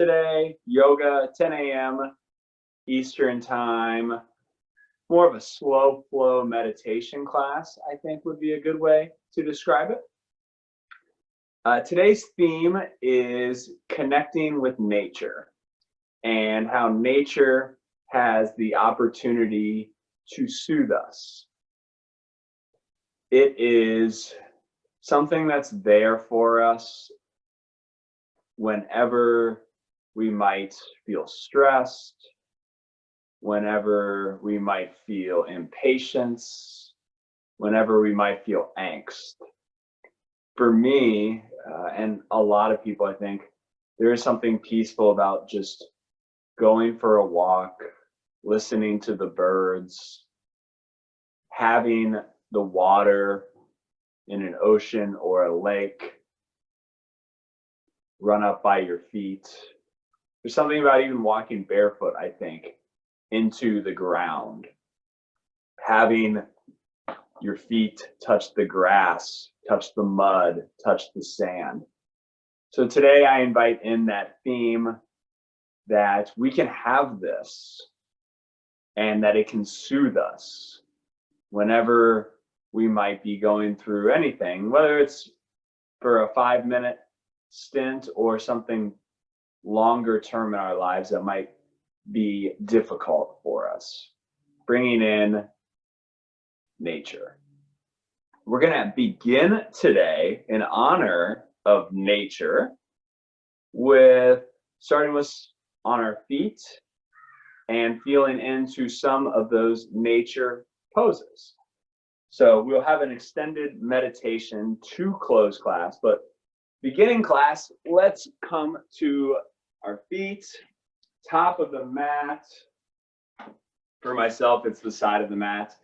today. Yoga, 10 a.m. Eastern time. More of a slow flow meditation class, I think would be a good way to describe it. Today's theme is connecting with nature and how nature has the opportunity to soothe us. It is something that's there for us whenever we might feel stressed, whenever we might feel impatience, whenever we might feel angst. For me, and a lot of people, I think, there is something peaceful about just going for a walk, listening to the birds, having the water in an ocean or a lake run up by your feet. There's something about even walking barefoot, I think, into the ground. Having your feet touch the grass, touch the mud, touch the sand. So today I invite in that theme that we can have this and that it can soothe us whenever we might be going through anything, whether it's for a 5-minute stint or something longer term in our lives that might be difficult for us. Bringing in nature. We're going to begin today in honor of nature with starting with on our feet and feeling into some of those nature poses. So we'll have an extended meditation to close class, but beginning class, let's come to our feet, top of the mat. For myself, it's the side of the mat.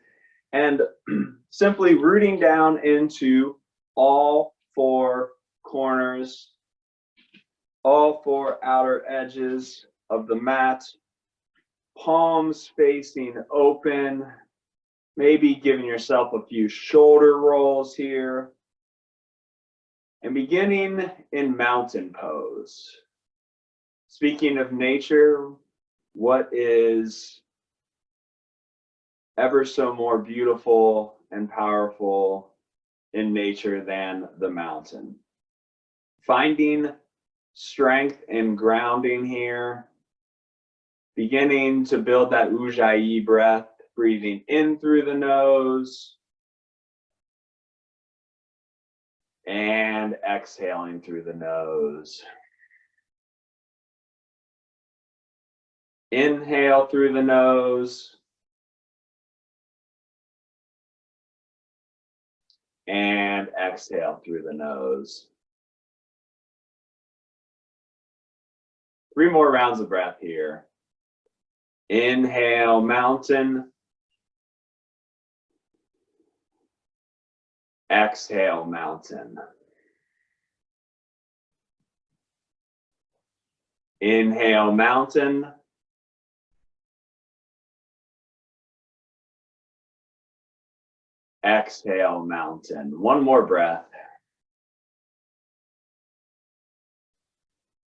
And simply rooting down into all 4 corners, all 4 outer edges of the mat, palms facing open, maybe giving yourself a few shoulder rolls here. And beginning in mountain pose. Speaking of nature, what is ever so more beautiful and powerful in nature than the mountain? Finding strength and grounding here. Beginning to build that Ujjayi breath, breathing in through the nose and exhaling through the nose. Inhale through the nose and exhale through the nose. 3 more rounds of breath here. Inhale, mountain. Exhale, mountain. Inhale, mountain. Exhale, mountain. 1 more breath.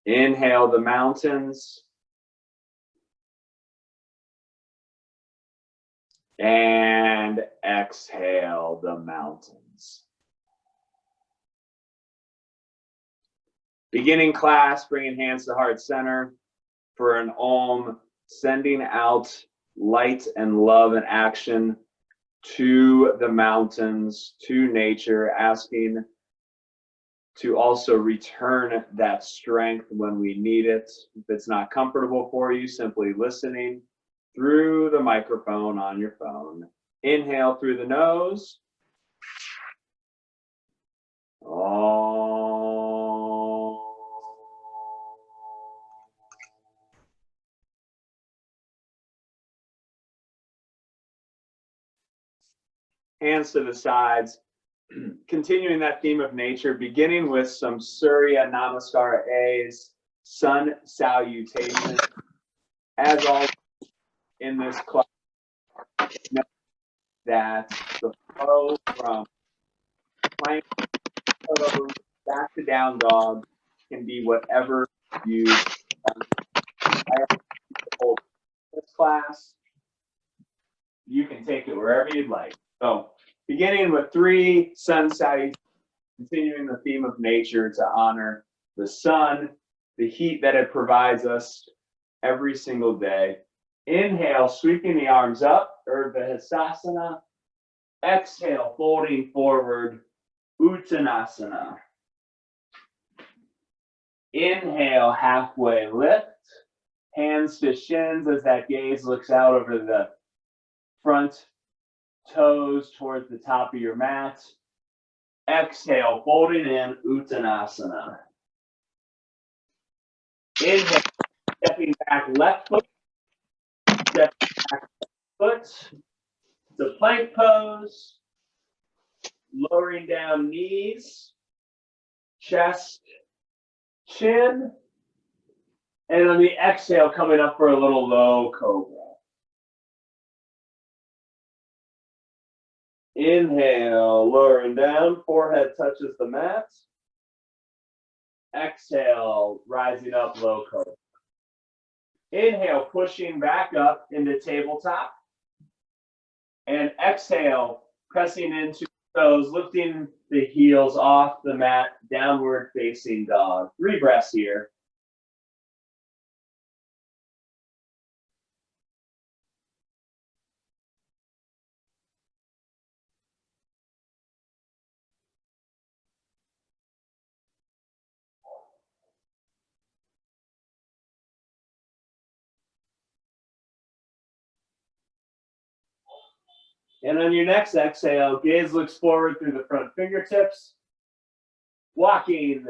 Inhale the mountains. And exhale the mountains. Beginning class, bringing hands to heart center for an Om, sending out light and love and action to the mountains, to nature, asking to also return that strength when we need it. If it's not comfortable for you, simply listening through the microphone on your phone. Inhale through the nose. Hands to the sides. Continuing that theme of nature, beginning with some Surya Namaskara A's, sun salutation. As always in this class, know that the flow from plank pose back to down dog can be whatever you want class. You can take it wherever you'd like. So beginning with 3 sun salutations, continuing the theme of nature to honor the sun, the heat that it provides us every single day. Inhale, sweeping the arms up, Urdhva Hastasana. Exhale, folding forward, Uttanasana. Inhale, halfway lift. Hands to shins as that gaze looks out over the front toes towards the top of your mat. Exhale, folding in, Uttanasana. Inhale, stepping back left foot, stepping back foot. The plank pose, lowering down knees, chest, chin, and on the exhale, coming up for a little low cobra. Inhale, lowering down, forehead touches the mat. Exhale, rising up, low cobra. Inhale, pushing back up into tabletop. And exhale, pressing into toes, lifting the heels off the mat, downward facing dog. 3 breaths here. And on your next exhale, gaze looks forward through the front fingertips, walking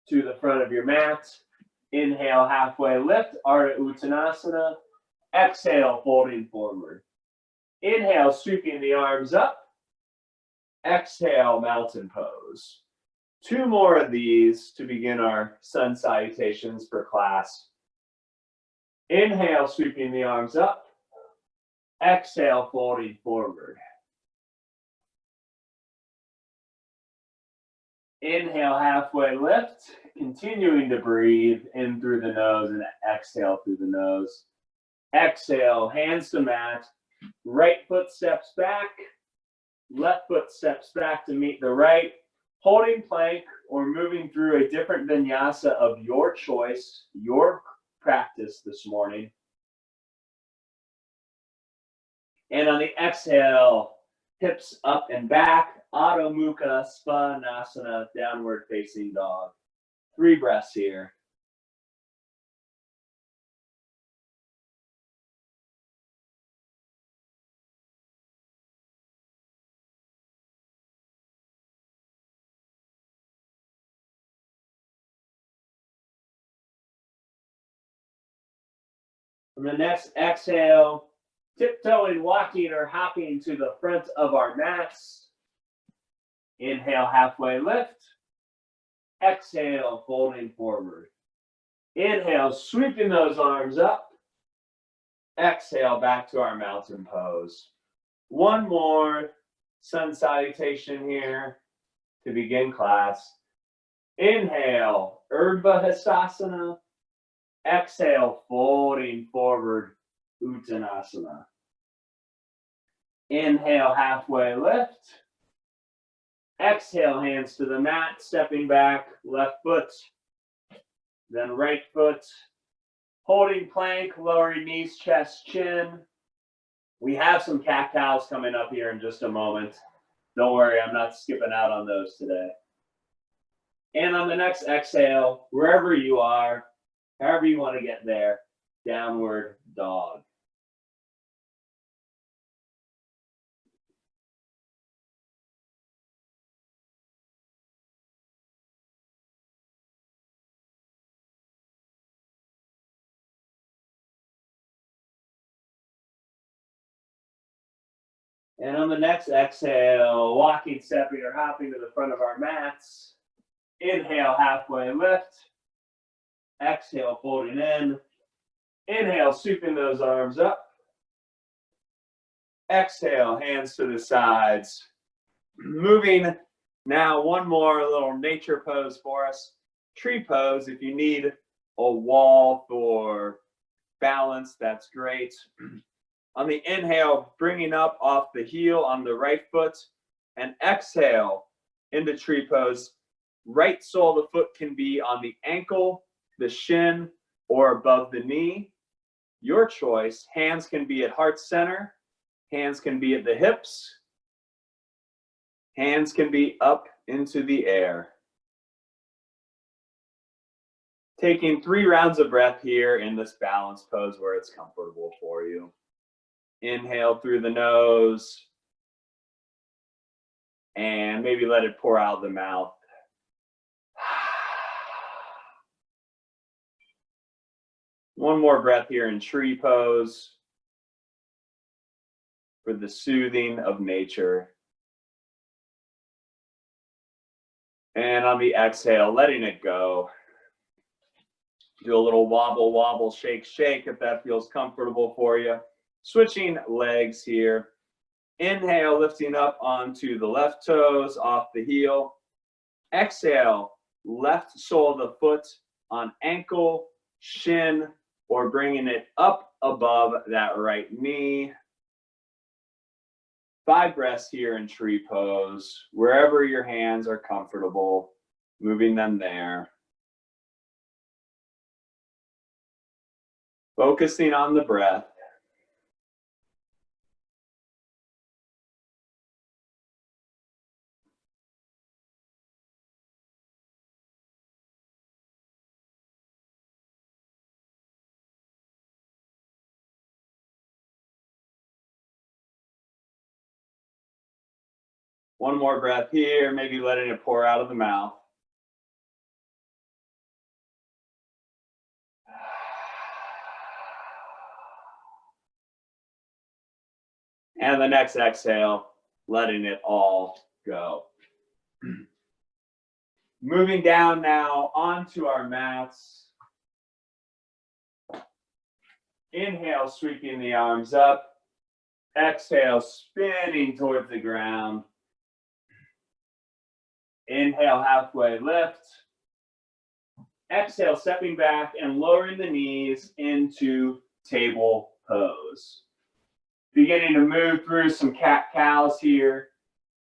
to the front of your mat. Inhale, halfway lift, Ardha Uttanasana. Exhale, folding forward. Inhale, sweeping the arms up. Exhale, mountain pose. 2 more of these to begin our sun salutations for class. Inhale, sweeping the arms up. Exhale, folding forward. Inhale, halfway lift, continuing to breathe in through the nose and exhale through the nose. Exhale, hands to mat, right foot steps back, left foot steps back to meet the right, holding plank or moving through a different vinyasa of your choice, your practice this morning. And on the exhale, hips up and back, Adho Mukha Svanasana, downward facing dog. 3 breaths here. From the next exhale, tiptoeing, walking, or hopping to the front of our mats. Inhale, halfway lift. Exhale, folding forward. Inhale, sweeping those arms up. Exhale, back to our mountain pose. 1 more sun salutation here to begin class. Inhale, Urdhva Hastasana. Exhale, folding forward, Uttanasana. Inhale, halfway lift. Exhale, hands to the mat, stepping back, left foot, then right foot. Holding plank, lowering knees, chest, chin. We have some cat-cows coming up here in just a moment. Don't worry, I'm not skipping out on those today. And on the next exhale, wherever you are, however you want to get there, downward dog. And on the next exhale, walking, stepping, or hopping to the front of our mats. Inhale, halfway lift. Exhale, folding in. Inhale, sweeping those arms up. Exhale, hands to the sides. Moving now, 1 more little nature pose for us. Tree pose if you need a wall for balance. That's great. On the inhale, bringing up off the heel on the right foot, and exhale into tree pose. Right sole of the foot can be on the ankle, the shin, or above the knee. Your choice. Hands can be at heart center. Hands can be at the hips. Hands can be up into the air. Taking 3 rounds of breath here in this balance pose where it's comfortable for you. Inhale through the nose. And maybe let it pour out the mouth. One more breath here in tree pose for the soothing of nature. And on the exhale, letting it go. Do a little wobble, wobble, shake, shake if that feels comfortable for you. Switching legs here. Inhale, lifting up onto the left toes, off the heel. Exhale, left sole of the foot on ankle, shin, or bringing it up above that right knee. 5 breaths here in tree pose, wherever your hands are comfortable, moving them there. Focusing on the breath. One more breath here, maybe letting it pour out of the mouth. And the next exhale, letting it all go. Moving down now onto our mats. Inhale, sweeping the arms up. Exhale, spinning towards the ground. Inhale, halfway lift. Exhale, stepping back and lowering the knees into table pose. Beginning to move through some cat-cows here.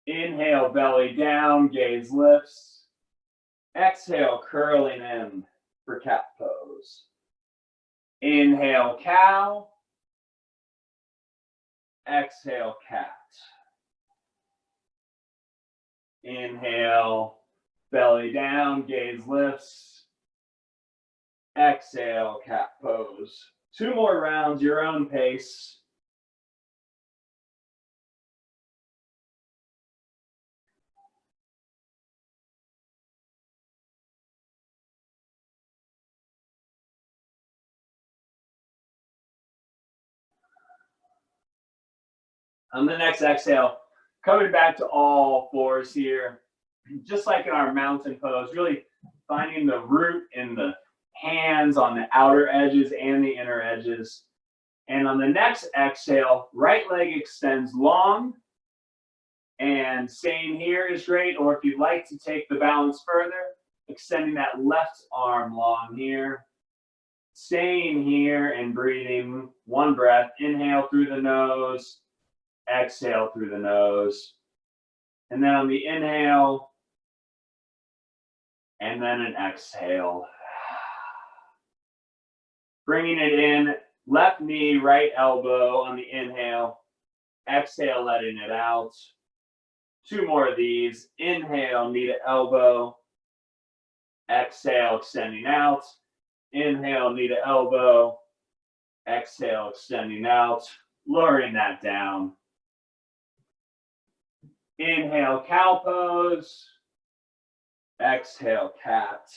Inhale, belly down, gaze lifts. Exhale, curling in for cat pose. Inhale, cow. Exhale, cat. Inhale, belly down, gaze lifts. Exhale, cat pose. 2 more rounds, your own pace. On the next exhale, coming back to all fours here, just like in our mountain pose, really finding the root in the hands on the outer edges and the inner edges. And on the next exhale, right leg extends long, and staying here is great. Or if you'd like to take the balance further, extending that left arm long here. Staying here and breathing 1 breath. Inhale through the nose. Exhale through the nose. And then on the inhale, and then an exhale. Bringing it in, left knee, right elbow on the inhale. Exhale, letting it out. 2 more of these. Inhale, knee to elbow. Exhale, extending out. Inhale, knee to elbow. Exhale, extending out. Lowering that down. Inhale, cow pose. Exhale, cat.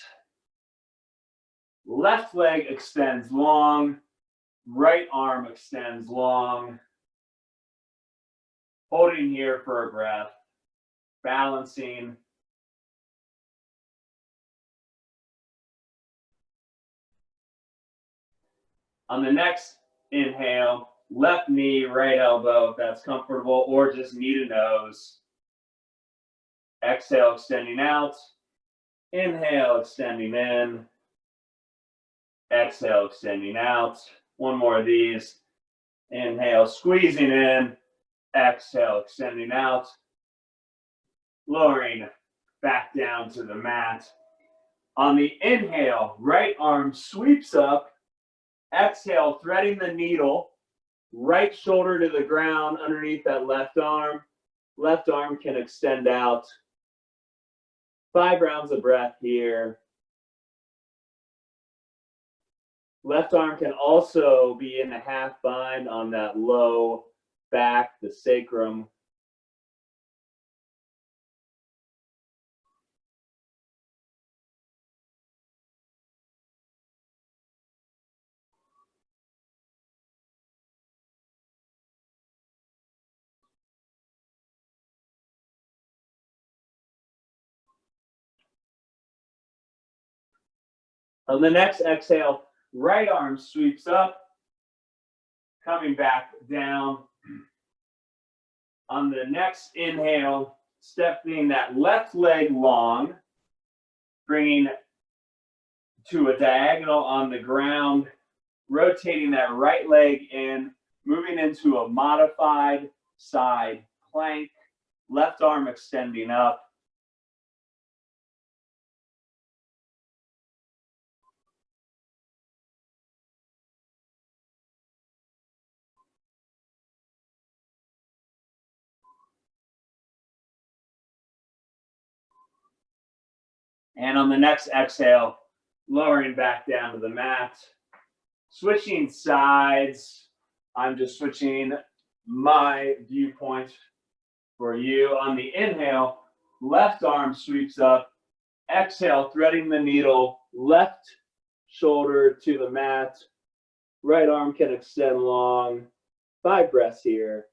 Left leg extends long. Right arm extends long. Holding here for a breath. Balancing. On the next inhale, left knee, right elbow, if that's comfortable, or just knee to nose. Exhale, extending out. Inhale, extending in. Exhale, extending out. One more of these. Inhale, squeezing in. Exhale, extending out. Lowering back down to the mat. On the inhale, right arm sweeps up. Exhale, threading the needle. Right shoulder to the ground underneath that left arm. Left arm can extend out. 5 rounds of breath here. Left arm can also be in a half bind on that low back, the sacrum. On the next exhale, right arm sweeps up, coming back down. On the next inhale, stepping that left leg long, bringing to a diagonal on the ground, rotating that right leg in, moving into a modified side plank, left arm extending up. And on the next exhale, lowering back down to the mat. Switching sides. I'm just switching my viewpoint for you. On the inhale, left arm sweeps up. Exhale, threading the needle, left shoulder to the mat. Right arm can extend long. 5 breaths here.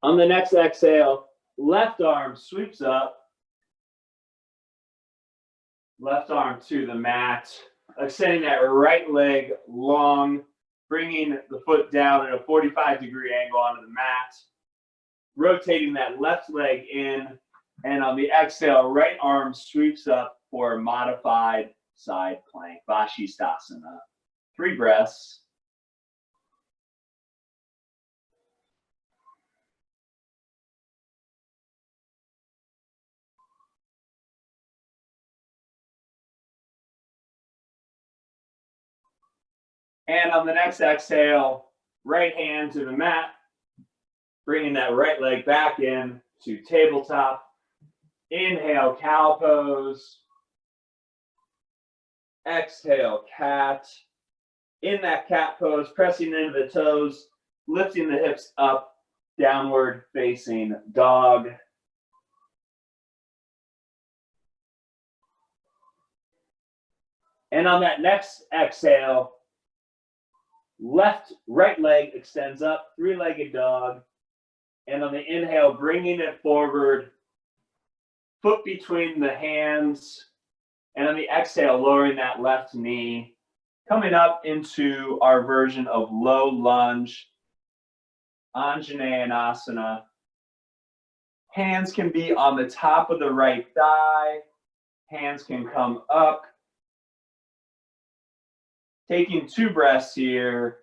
On the next exhale, left arm sweeps up. Left arm to the mat. Extending that right leg long, bringing the foot down at a 45-degree angle onto the mat. Rotating that left leg in. And on the exhale, right arm sweeps up for a modified side plank, Vashisthasana. 3 breaths. And on the next exhale, right hand to the mat, bringing that right leg back in to tabletop. Inhale, cow pose. Exhale, cat. In that cat pose, pressing into the toes, lifting the hips up, downward facing dog. And on that next exhale, right leg extends up, 3-legged dog. And on the inhale, bringing it forward, foot between the hands. And on the exhale, lowering that left knee, coming up into our version of low lunge, Anjaneyasana. Hands can be on the top of the right thigh. Hands can come up. Taking 2 breaths here,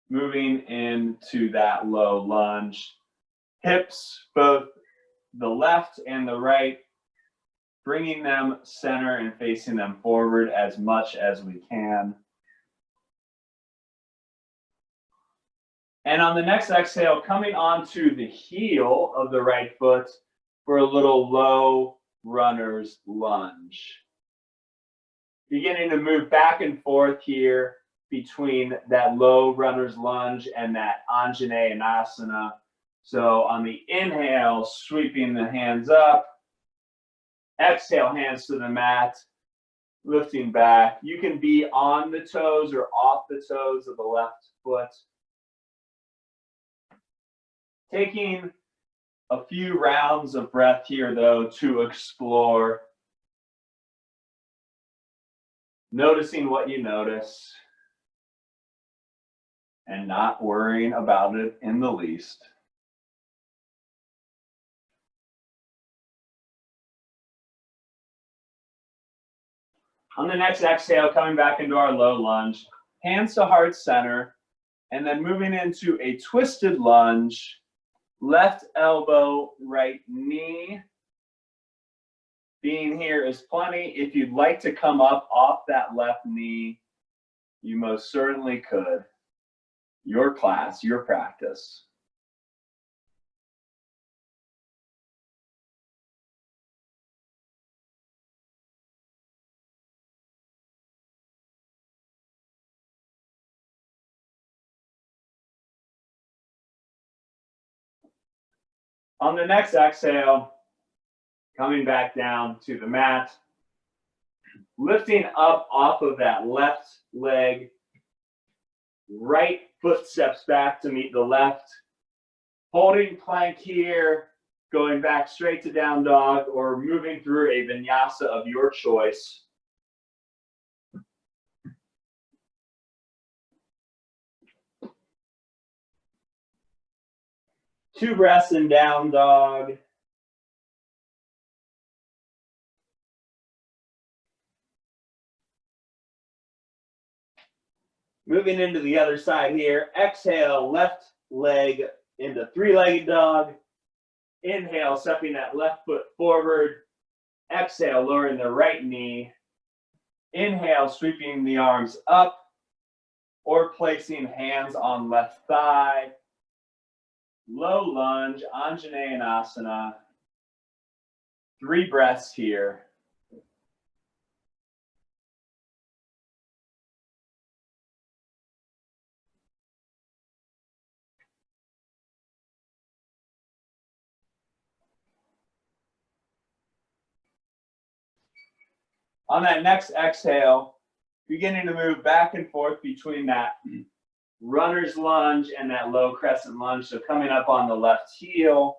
moving into that low lunge. Hips, both the left and the right, bringing them center and facing them forward as much as we can. And on the next exhale, coming onto the heel of the right foot for a little low runner's lunge. Beginning to move back and forth here between that low runner's lunge and that Anjaneyasana. So on the inhale, sweeping the hands up. Exhale, hands to the mat. lifting back. You can be on the toes or off the toes of the left foot. Taking a few rounds of breath here, though, to explore. Noticing what you notice and not worrying about it in the least. On the next exhale, coming back into our low lunge, hands to heart center, and then moving into a twisted lunge, left elbow, right knee. Being here is plenty. If you'd like to come up off that left knee, you most certainly could. Your class, your practice. On the next exhale, coming back down to the mat, lifting up off of that left leg, right foot steps back to meet the left, holding plank here, going back straight to down dog, or moving through a vinyasa of your choice. Two breaths in down dog. Moving into the other side here. Exhale, left leg into three-legged dog. Inhale, stepping that left foot forward. Exhale, lowering the right knee. Inhale, sweeping the arms up or placing hands on left thigh. Low lunge, Anjaneyasana. 3 breaths here. On that next exhale, beginning to move back and forth between that runner's lunge and that low crescent lunge. So coming up on the left heel.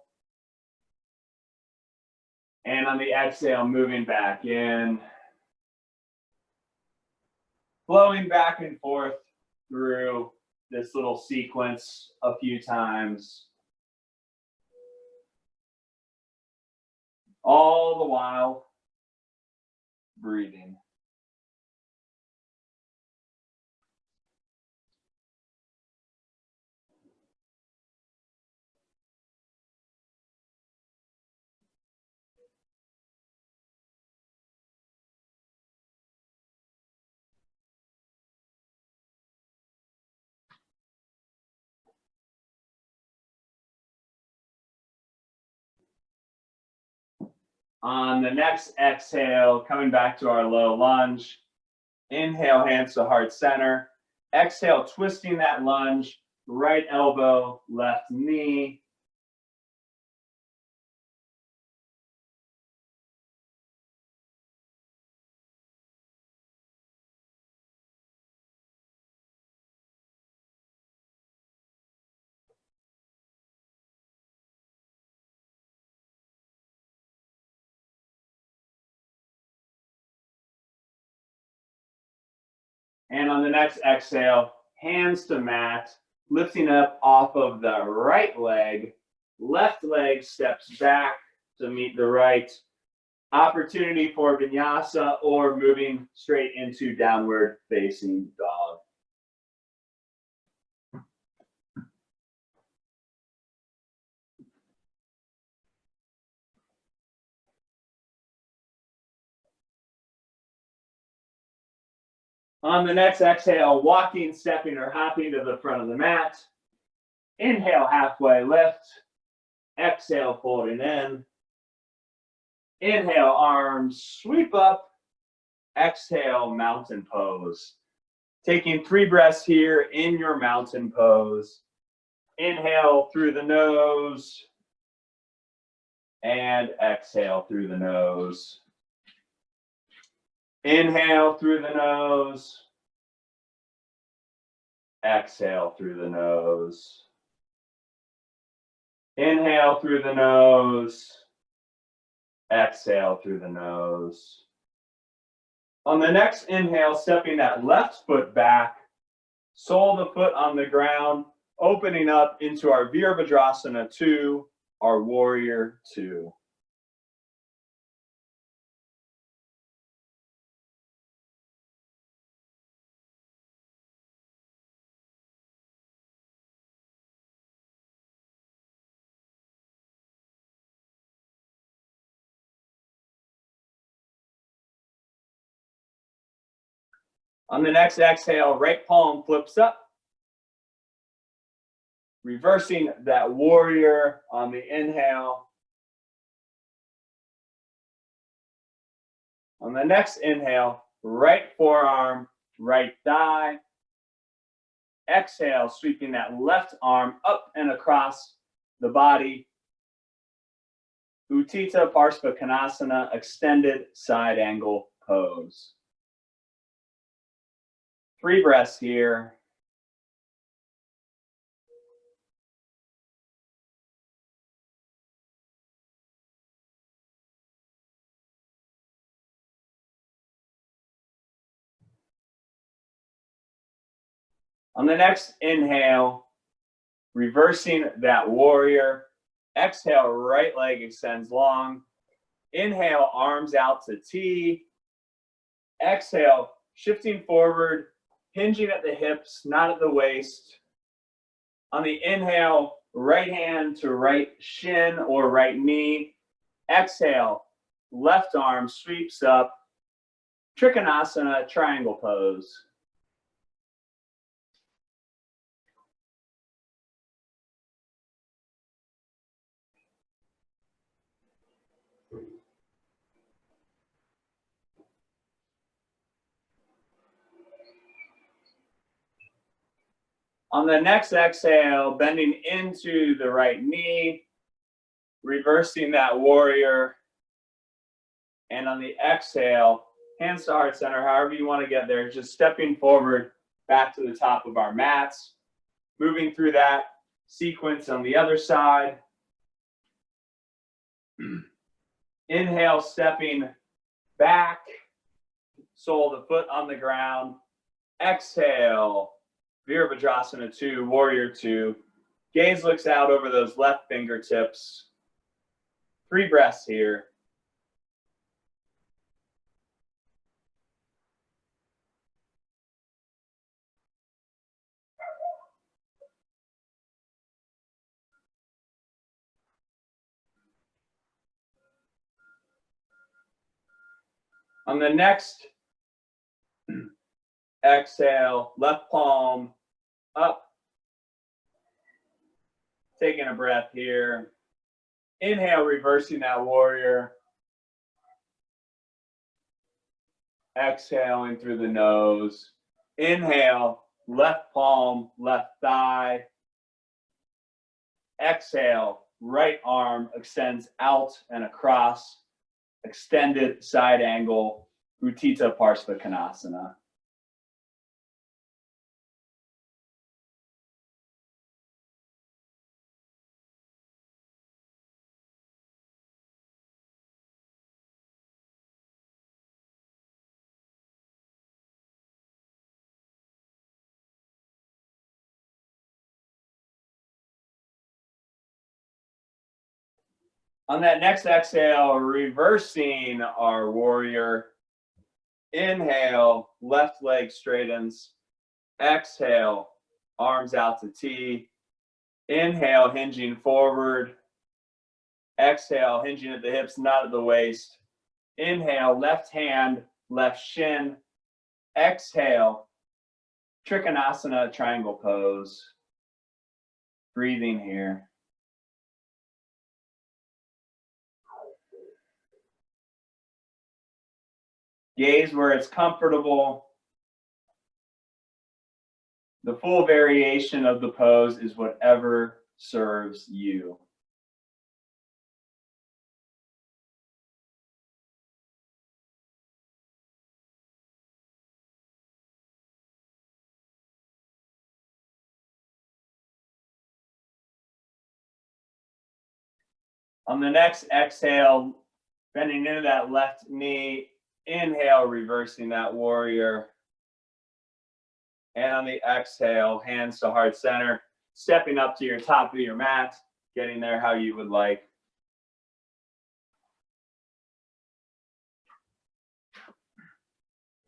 And on the exhale, moving back in. Flowing back and forth through this little sequence a few times. All the while breathing. On the next exhale, coming back to our low lunge. Inhale, hands to heart center. Exhale, twisting that lunge, right elbow, left knee. And on the next exhale, hands to mat, lifting up off of the right leg. Left leg steps back to meet the right. Opportunity for vinyasa or moving straight into downward facing dog. On the next exhale, walking, stepping, or hopping to the front of the mat. Inhale, halfway lift. Exhale, folding in. Inhale, arms sweep up. Exhale, mountain pose. Taking 3 breaths here in your mountain pose. Inhale through the nose. And exhale through the nose. Inhale through the nose. Exhale through the nose. Inhale through the nose. Exhale through the nose. On the next inhale, stepping that left foot back, sole of the foot on the ground, opening up into our Virabhadrasana 2, our Warrior 2. On the next exhale, right palm flips up, reversing that warrior on the inhale. On the next inhale, right forearm, right thigh. Exhale, sweeping that left arm up and across the body. Utthita Parsvakonasana, extended side angle pose. 3 breaths here. On the next inhale, reversing that warrior. Exhale, right leg extends long. Inhale, arms out to T. Exhale, shifting forward, hinging at the hips, not at the waist. On the inhale, right hand to right shin or right knee. Exhale, left arm sweeps up. Trikonasana, triangle pose. On the next exhale, bending into the right knee, reversing that warrior. And on the exhale, hands to heart center, however you want to get there, just stepping forward back to the top of our mats, moving through that sequence on the other side. Inhale, stepping back, sole of the foot on the ground. Exhale, Virabhadrasana 2, Warrior 2. Gaze looks out over those left fingertips. 3 breaths here. On the next exhale, left palm up. Taking a breath here. Inhale, reversing that warrior. Exhaling through the nose. Inhale, left palm, left thigh. Exhale, right arm extends out and across. Extended side angle, Utthita Parsvakonasana. On that next exhale, reversing our warrior. Inhale, left leg straightens. Exhale, arms out to T. Inhale, hinging forward. Exhale, hinging at the hips, not at the waist. Inhale, left hand, left shin. Exhale, Trikonasana, triangle pose. Breathing here. Gaze where it's comfortable. The full variation of the pose is whatever serves you. On the next exhale, bending into that left knee, inhale, reversing that warrior. And on the exhale, hands to heart center, stepping up to your top of your mat, getting there how you would like.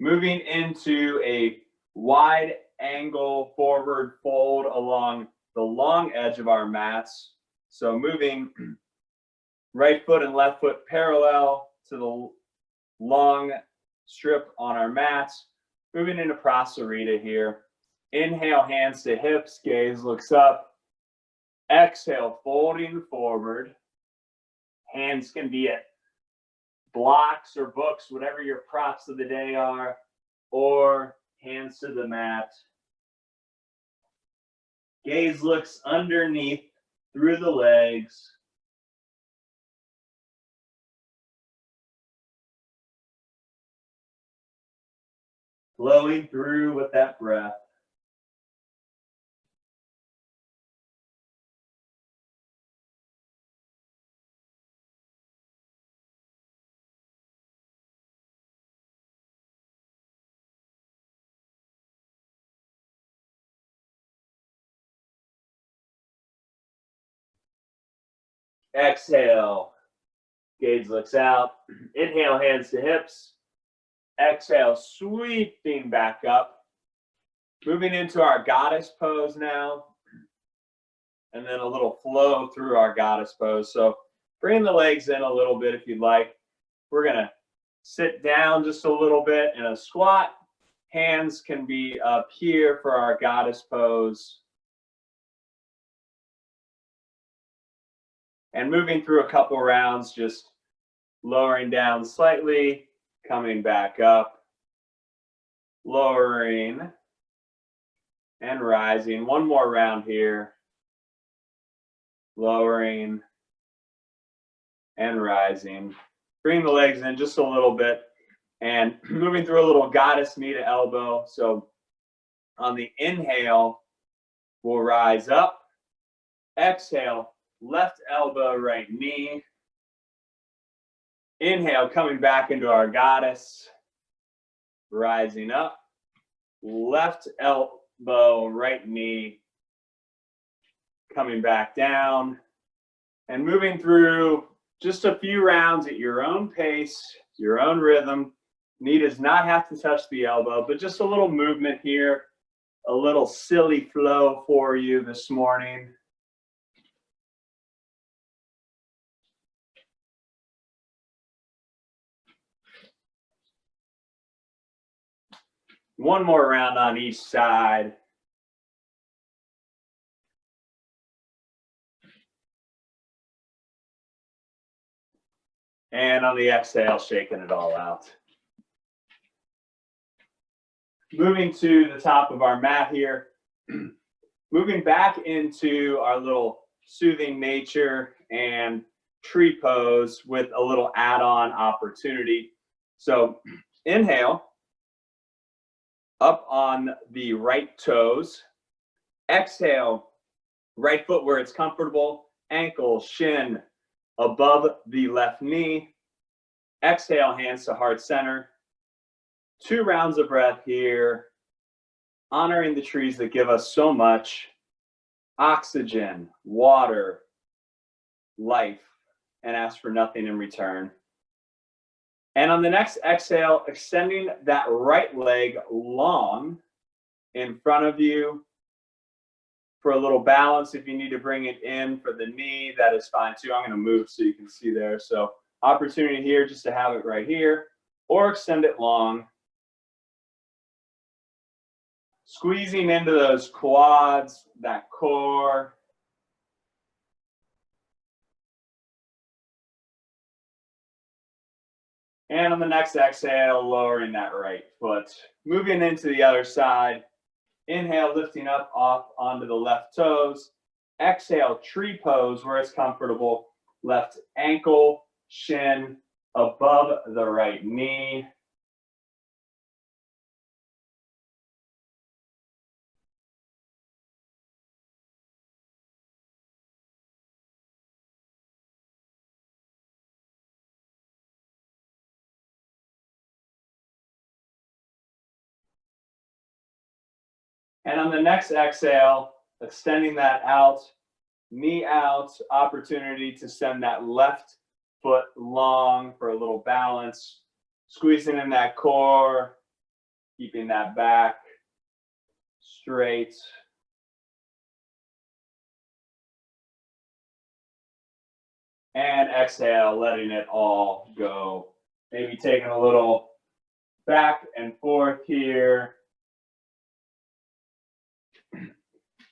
Moving into a wide angle forward fold along the long edge of our mats. So moving right foot and left foot parallel to the long strip on our mats. Moving into Prasarita here. Inhale, hands to hips, gaze looks up. Exhale, folding forward. Hands can be at blocks or books, whatever your props of the day are, or hands to the mat. Gaze looks underneath through the legs. Flowing through with that breath. Exhale, gaze looks out. Inhale, hands to hips. Exhale, sweeping back up. Moving into our goddess pose now. And then a little flow through our goddess pose. So bring the legs in a little bit if you'd like. We're going to sit down just a little bit in a squat. Hands can be up here for our goddess pose. And moving through a couple rounds, just lowering down slightly, coming back up, lowering, and rising. One more round here. Lowering and rising. Bring the legs in just a little bit and moving through a little goddess knee to elbow. So on the inhale, we'll rise up. Exhale, left elbow, right knee. Inhale, coming back into our goddess. Rising up. Left elbow, right knee. Coming back down. And moving through just a few rounds at your own pace, your own rhythm. Knee does not have to touch the elbow, but just a little movement here. A little silly flow for you this morning. One more round on each side. And on the exhale, shaking it all out. Moving to the top of our mat here. Moving back into our little soothing nature and tree pose with a little add-on opportunity. So inhale, up on the right toes. Exhale, right foot where it's comfortable, ankle, shin above the left knee. Exhale, hands to heart center. 2 rounds of breath here, honoring the trees that give us so much oxygen, water, life, and ask for nothing in return. And on the next exhale, extending that right leg long in front of you for a little balance. If you need to bring it in for the knee, that is fine too. I'm going to move so you can see there. So opportunity here just to have it right here, or extend it long. Squeezing into those quads, that core. And on the next exhale, lowering that right foot. Moving into the other side. Inhale, lifting up off onto the left toes. Exhale, tree pose where it's comfortable. Left ankle, shin above the right knee. And on the next exhale, extending that out, knee out, opportunity to send that left foot long for a little balance, squeezing in that core, keeping that back straight. And exhale, letting it all go. Maybe taking a little back and forth here.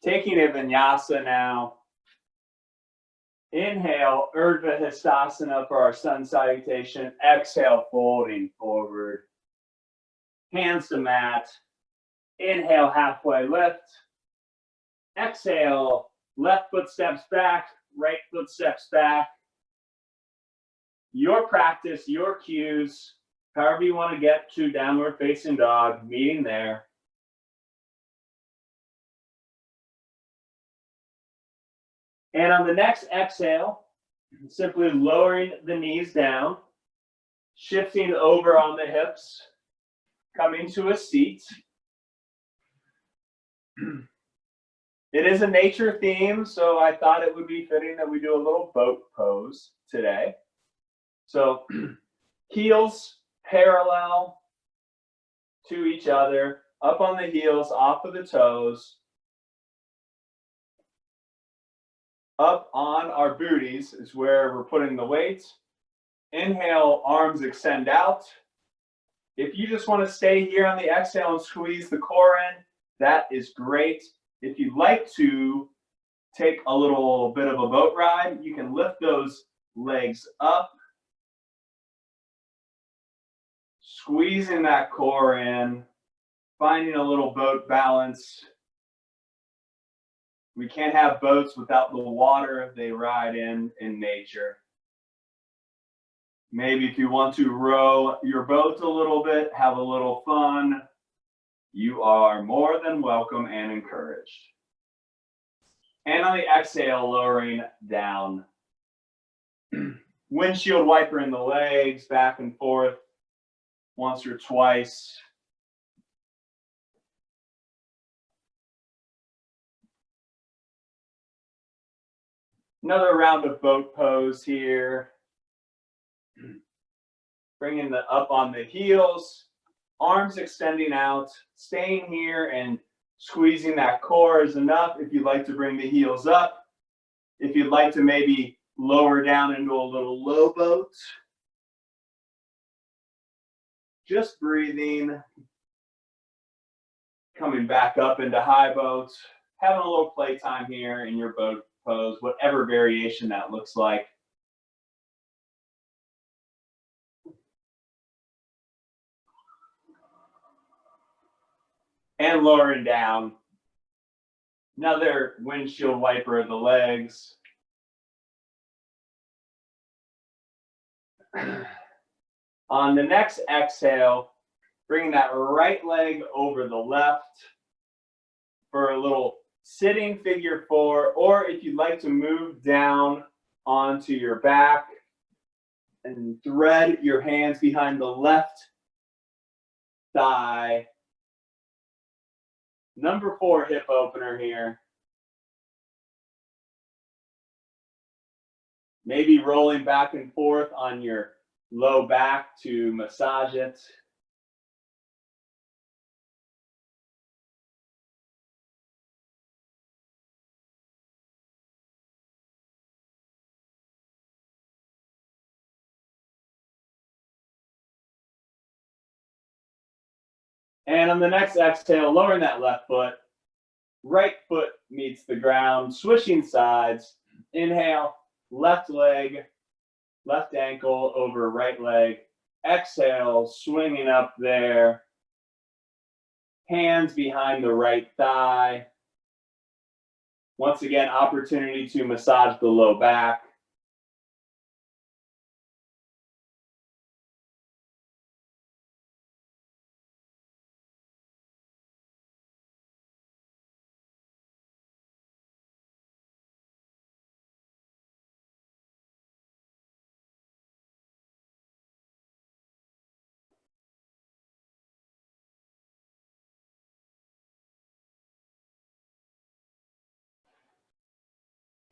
Taking a vinyasa now. Inhale, Urdhva Hastasana for our sun salutation. Exhale, folding forward. Hands to mat. Inhale, halfway lift. Exhale, left foot steps back, right foot steps back. Your practice, your cues, however you want to get to downward facing dog, meeting there. And on the next exhale, simply lowering the knees down, shifting over on the hips, coming to a seat. It is a nature theme, so I thought it would be fitting that we do a little boat pose today. So heels parallel to each other, up on the heels, off of the toes, up on our booties is where we're putting the weight. Inhale, arms extend out. If you just want to stay here on the exhale and squeeze the core in, that is great. If you'd like to take a little bit of a boat ride, you can lift those legs up, squeezing that core in, finding a little boat balance. We can't have boats without the water they ride in nature. Maybe if you want to row your boat a little bit, have a little fun, you are more than welcome and encouraged. And on the exhale, lowering down. Windshield wiper in the legs, back and forth, once or twice. Another round of boat pose here. Bringing the up on the heels, arms extending out, staying here and squeezing that core is enough. If you'd like to bring the heels up, if you'd like to maybe lower down into a little low boat, just breathing, coming back up into high boat, having a little playtime here in your boat pose, whatever variation that looks like. And lowering down. Another windshield wiper of the legs. On the next exhale, bringing that right leg over the left for a little sitting figure four, or if you'd like to move down onto your back and thread your hands behind the left thigh. Number 4 hip opener here. Maybe rolling back and forth on your low back to massage it. And on the next exhale, lowering that left foot. Right foot meets the ground, swishing sides. Inhale, left leg, left ankle over right leg. Exhale, swinging up there. Hands behind the right thigh. Once again, opportunity to massage the low back.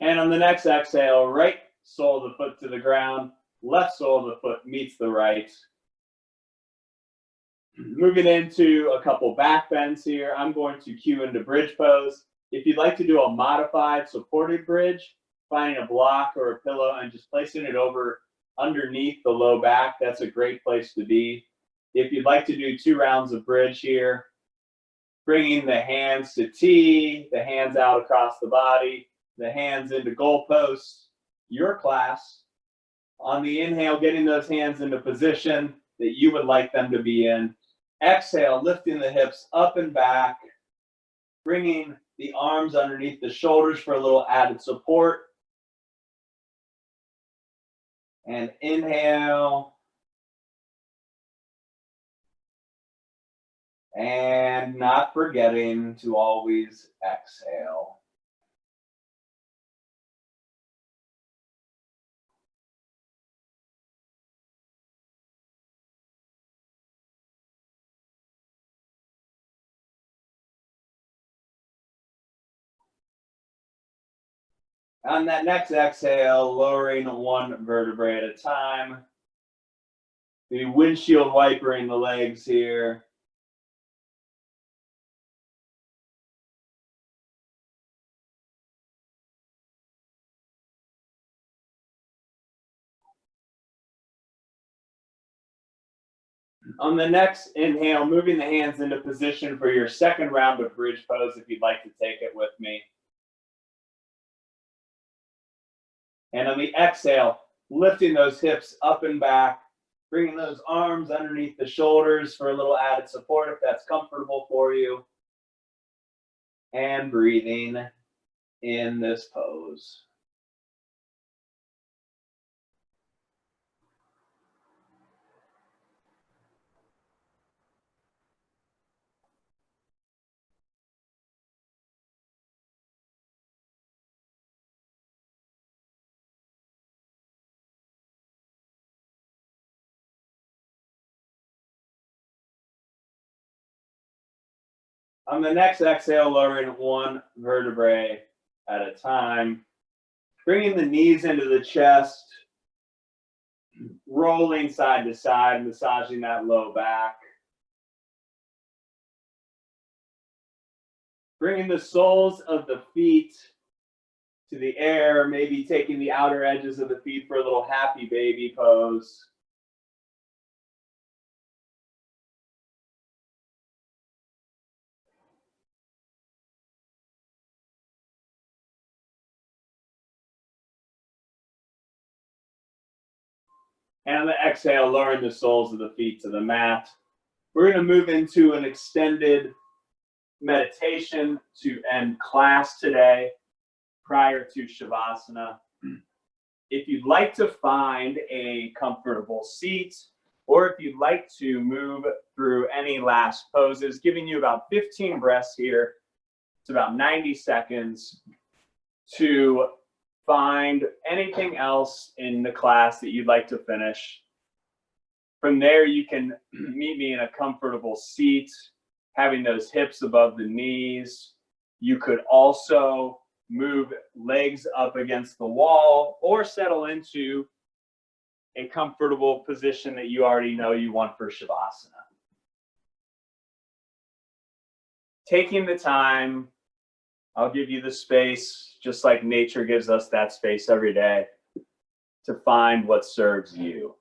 And on the next exhale, right sole of the foot to the ground, left sole of the foot meets the right. Moving into a couple back bends here, I'm going to cue into bridge pose. If you'd like to do a modified supported bridge, finding a block or a pillow and just placing it over underneath the low back, that's a great place to be. If you'd like to do 2 rounds of bridge here, bringing the hands to T, the hands out across the body, the hands into goalposts, your class. On the inhale, getting those hands into position that you would like them to be in. Exhale, lifting the hips up and back, bringing the arms underneath the shoulders for a little added support. And inhale. And not forgetting to always exhale. On that next exhale, lowering 1 vertebrae at a time. Maybe windshield wipering the legs here. On the next inhale, moving the hands into position for your second round of bridge pose if you'd like to take it with me. And on the exhale, lifting those hips up and back, bringing those arms underneath the shoulders for a little added support if that's comfortable for you. And breathing in this pose. On the next exhale, lowering 1 vertebrae at a time, bringing the knees into the chest, rolling side to side, massaging that low back. Bringing the soles of the feet to the air, maybe taking the outer edges of the feet for a little happy baby pose. And on the exhale, lowering the soles of the feet to the mat. We're going to move into an extended meditation to end class today prior to Shavasana. If you'd like to find a comfortable seat, or if you'd like to move through any last poses, giving you about 15 breaths here. It's about 90 seconds to find anything else in the class that you'd like to finish. From there, you can meet me in a comfortable seat, having those hips above the knees. You could also move legs up against the wall or settle into a comfortable position that you already know you want for Shavasana. Taking the time, I'll give you the space, just like nature gives us that space every day, to find what serves you.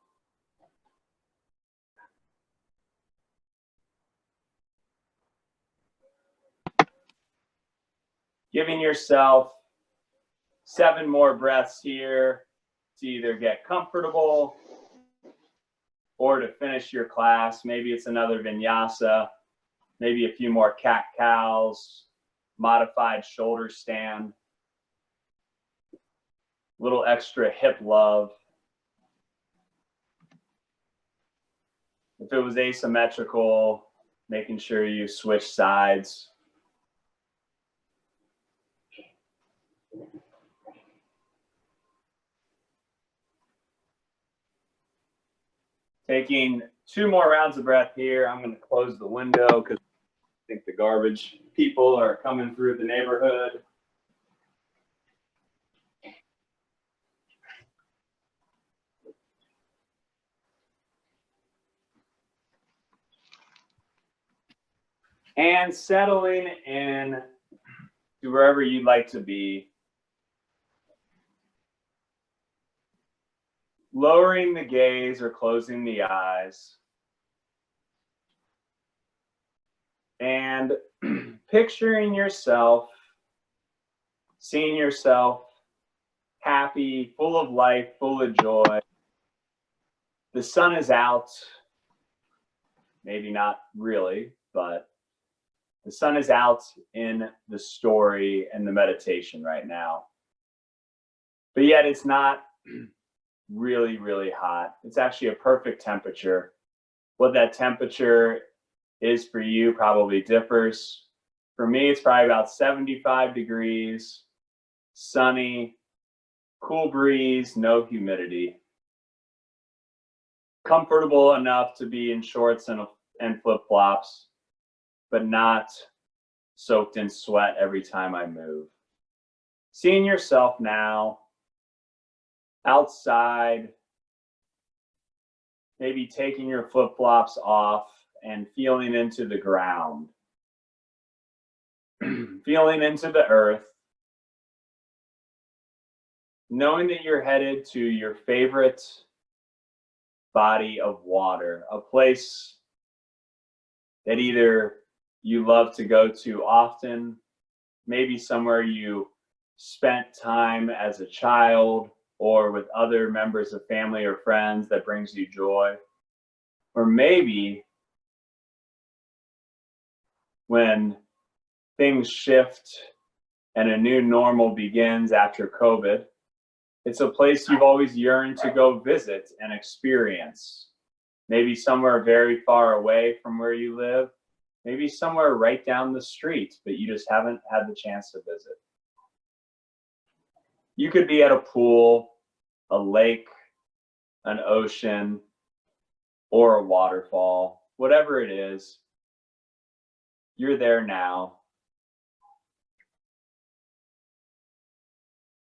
Giving yourself 7 more breaths here to either get comfortable or to finish your class. Maybe it's another vinyasa, maybe a few more cat-cows, modified shoulder stand, a little extra hip love. If it was asymmetrical, making sure you switch sides. Taking 2 more rounds of breath here. I'm going to close the window because I think the garbage people are coming through the neighborhood. And settling in to wherever you'd like to be. Lowering the gaze or closing the eyes. And picturing yourself, seeing yourself happy, full of life, full of joy. The sun is out. Maybe not really, but the sun is out in the story and the meditation right now. But yet it's not really, really hot. It's actually a perfect temperature. What that temperature is for you probably differs. For me, it's probably about 75 degrees, sunny, cool breeze, no humidity. Comfortable enough to be in shorts and flip-flops, but not soaked in sweat every time I move. Seeing yourself now outside, maybe taking your flip-flops off and feeling into the ground, feeling into the earth, knowing that you're headed to your favorite body of water, a place that either you love to go to often, maybe somewhere you spent time as a child or with other members of family or friends that brings you joy. Or maybe when things shift and a new normal begins after COVID, it's a place you've always yearned to go visit and experience. Maybe somewhere very far away from where you live, maybe somewhere right down the street, but you just haven't had the chance to visit. You could be at a pool, a lake, an ocean, or a waterfall, whatever it is, you're there now.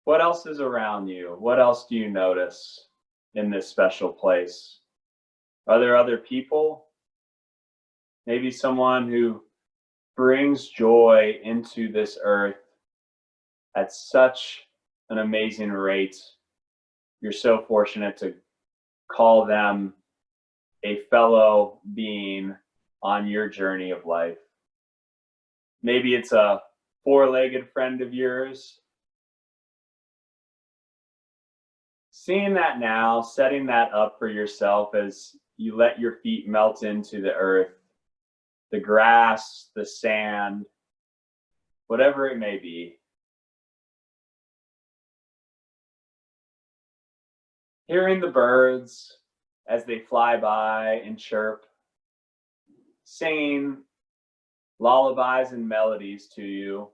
What else is around you? What else do you notice in this special place? Are there other people? Maybe someone who brings joy into this earth at such an amazing rate. You're so fortunate to call them a fellow being on your journey of life. Maybe it's a four-legged friend of yours. Seeing that now, setting that up for yourself as you let your feet melt into the earth, the grass, the sand, whatever it may be. Hearing the birds as they fly by and chirp, singing lullabies and melodies to you,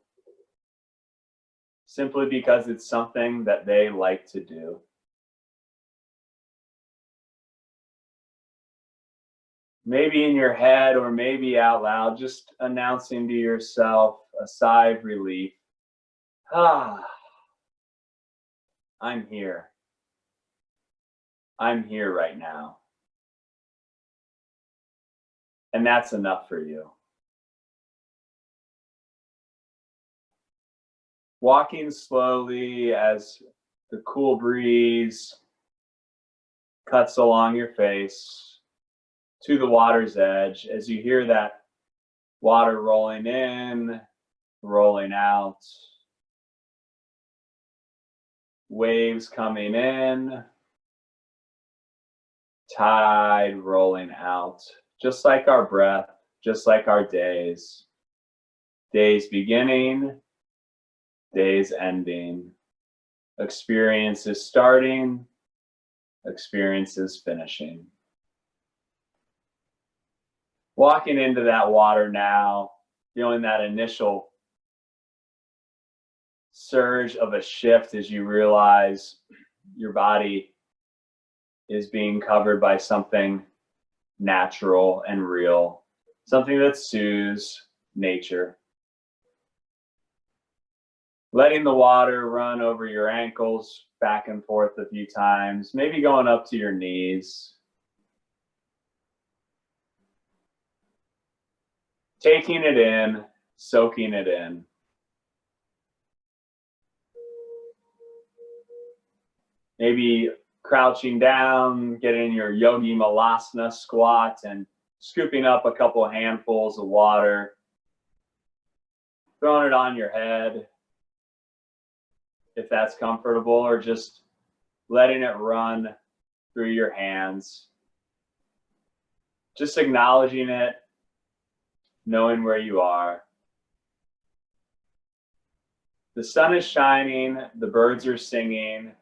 simply because it's something that they like to do. Maybe in your head or maybe out loud, just announcing to yourself a sigh of relief. Ah, I'm here. I'm here right now. And that's enough for you. Walking slowly as the cool breeze cuts along your face to the water's edge, as you hear that water rolling in, rolling out, waves coming in, tide rolling out, just like our breath, just like our days. Days beginning, days ending, experiences starting, experiences finishing. Walking into that water now, feeling that initial surge of a shift as you realize your body is being covered by something natural and real, something that soothes nature. Letting the water run over your ankles back and forth a few times, maybe going up to your knees. taking it in, soaking it in. Maybe crouching down, getting your Yogi Malasana squat and scooping up a couple handfuls of water, throwing it on your head if that's comfortable, or just letting it run through your hands. Just acknowledging it, knowing where you are. The sun is shining, the birds are singing,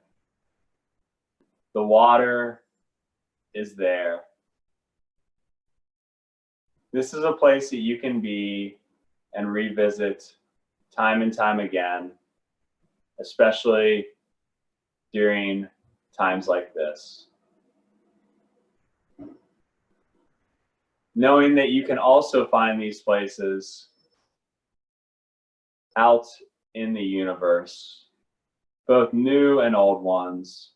the water is there. This is a place that you can be and revisit time and time again, especially during times like this. Knowing that you can also find these places out in the universe, both new and old ones.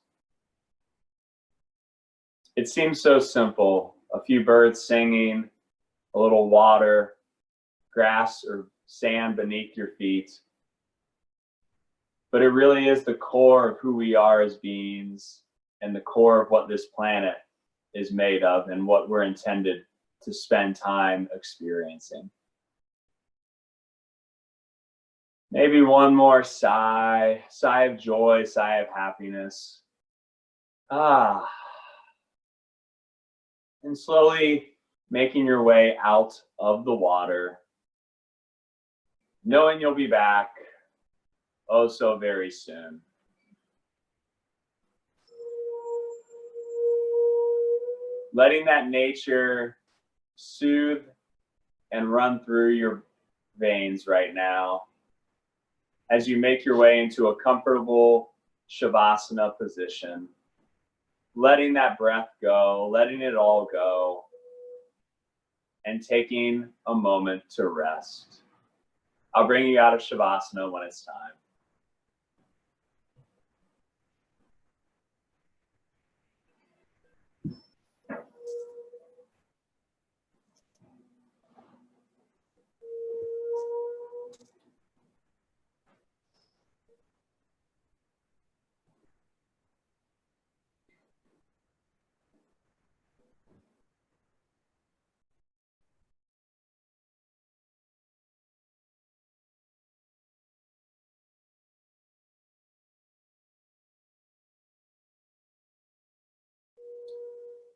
It seems so simple, a few birds singing, a little water, grass or sand beneath your feet. But it really is the core of who we are as beings and the core of what this planet is made of and what we're intended to spend time experiencing. Maybe one more sigh, sigh of joy, sigh of happiness. And slowly making your way out of the water, knowing you'll be back oh so very soon. Letting that nature soothe and run through your veins right now as you make your way into a comfortable Shavasana position, letting that breath go, letting it all go, and taking a moment to rest. I'll bring you out of Shavasana when it's time.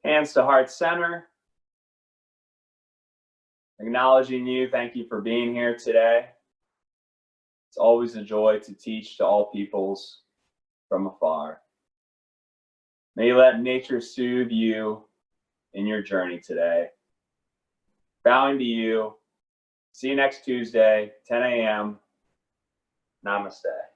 Hands to heart center. Acknowledging you, thank you for being here today. It's always a joy to teach to all peoples from afar. May you let nature soothe you in your journey today. Bowing to you. See you next Tuesday, 10 a.m. Namaste.